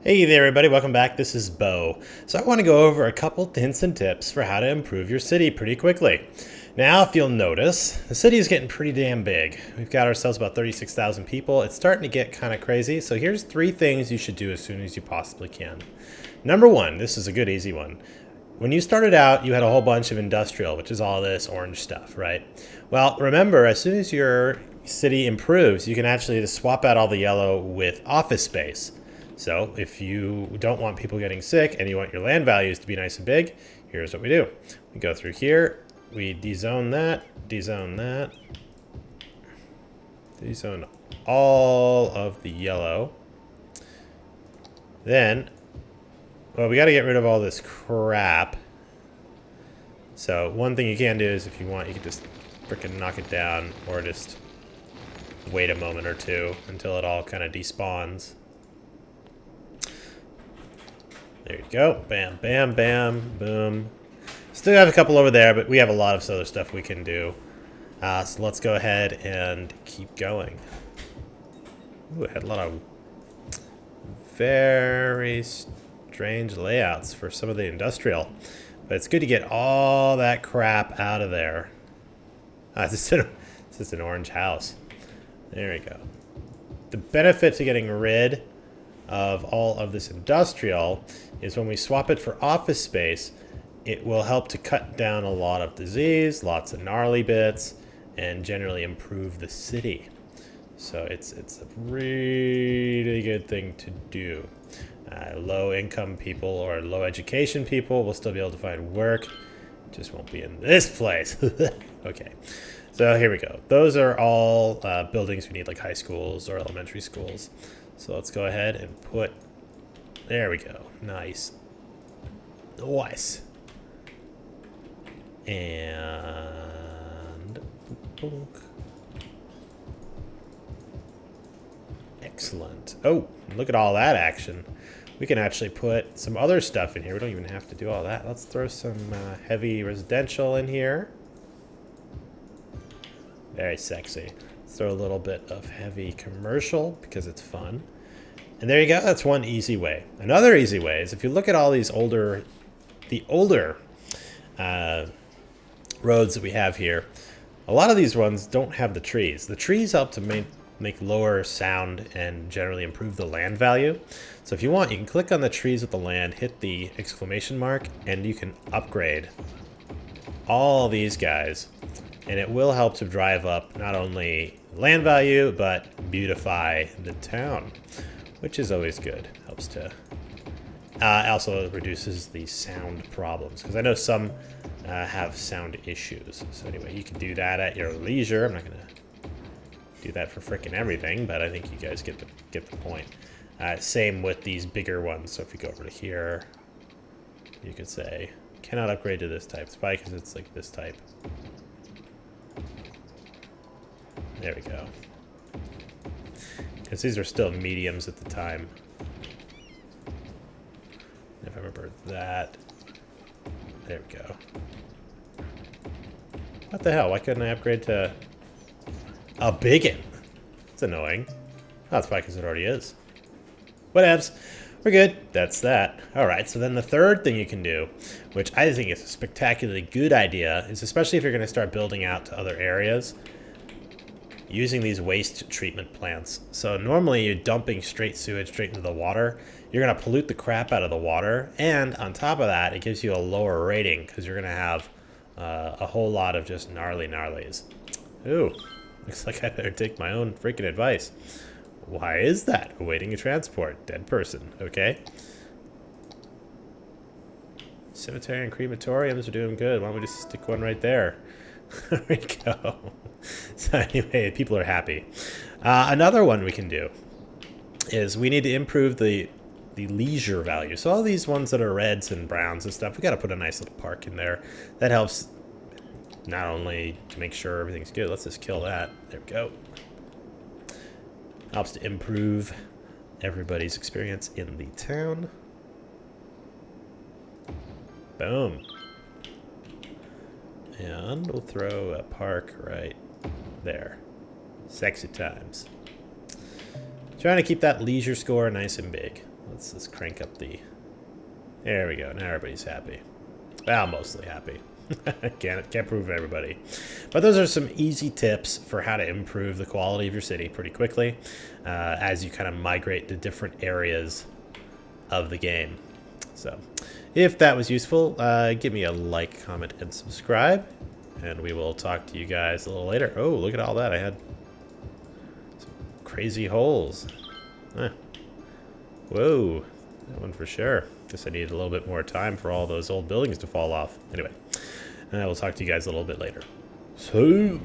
Hey there everybody, welcome back. This is Bo. So I want to go over a couple hints and tips for how to improve your city pretty quickly. Now, if you'll notice, the city is getting pretty damn big. We've got ourselves about 36,000 people. It's starting to get kind of crazy. So here's 3 things you should do as soon as you possibly can. Number 1, this is a good easy one. When you started out, you had a whole bunch of industrial, which is all this orange stuff, right? Well, remember, as soon as your city improves, you can actually just swap out all the yellow with office space. So if you don't want people getting sick and you want your land values to be nice and big, here's what we do. We go through here, we dezone that, dezone all of the yellow. Then, well, we got to get rid of all this crap. So one thing you can do is if you want, you can just freaking knock it down or just wait a moment or two until it all kind of despawns. There you go. Bam, bam, bam, boom. Still have a couple over there, but we have a lot of other stuff we can do. So let's go ahead and keep going. Ooh, I had a lot of very strange layouts for some of the industrial. But it's good to get all that crap out of there. It's just an orange house. There we go. The benefit to getting rid of all of this industrial is when we swap it for office space, it will help to cut down a lot of disease, lots of gnarly bits, and generally improve the city. So it's a really good thing to do. Low income people or low education people will still be able to find work. Just won't be in this place. Okay, so here we go. Those are all buildings we need, like high schools or elementary schools. So let's go ahead and put, there we go, nice. Nice. And, excellent. Oh, look at all that action. We can actually put some other stuff in here. We don't even have to do all that. Let's throw some heavy residential in here. Very sexy. Let's throw a little bit of heavy commercial because it's fun. And there you go. That's one easy way. Another easy way is if you look at all these older roads that we have here, a lot of these ones don't have the trees. The trees help to make lower sound and generally improve the land value. So if you want, you can click on the trees with the land, hit the exclamation mark, and you can upgrade all these guys. And it will help to drive up not only land value, but beautify the town, which is always good. Helps to also reduces the sound problems, because I know some have sound issues. So anyway, you can do that at your leisure. I'm not going to do that for frickin' everything, but I think you guys get the point. Same with these bigger ones. So if you go over to here, you could say, cannot upgrade to this type. It's probably because it's like this type. There we go. Because these are still mediums at the time. If I remember that. There we go. What the hell? Why couldn't I upgrade to a biggin? It's annoying. Oh, that's probably because it already is. Whatevs. We're good. That's that. Alright, so then the third thing you can do, which I think is a spectacularly good idea, is especially if you're going to start building out to other areas, using these waste treatment plants. So normally you're dumping straight sewage straight into the water. You're going to pollute the crap out of the water. And on top of that, it gives you a lower rating because you're going to have a whole lot of just gnarlies. Ooh, looks like I better take my own freaking advice. Why is that? Awaiting a transport. Dead person. Okay. Cemetery and crematoriums are doing good. Why don't we just stick one right there? There we go. So anyway, people are happy. Another one we can do is we need to improve the leisure value. So all these ones that are reds and browns and stuff, we got to put a nice little park in there. That helps not only to make sure everything's good. Let's just kill that. There we go. Helps to improve everybody's experience in the town. Boom. And we'll throw a park right there. Sexy times. Trying to keep that leisure score nice and big. Let's just crank up the... There we go. Now everybody's happy. Well, mostly happy. Can't prove everybody. But those are some easy tips for how to improve the quality of your city pretty quickly as you kind of migrate to different areas of the game. So if that was useful, give me a like, comment, and subscribe. And we will talk to you guys a little later. Oh, look at all that. I had some crazy holes. Whoa. That one for sure. Guess I needed a little bit more time for all those old buildings to fall off. Anyway, we'll talk to you guys a little bit later. So...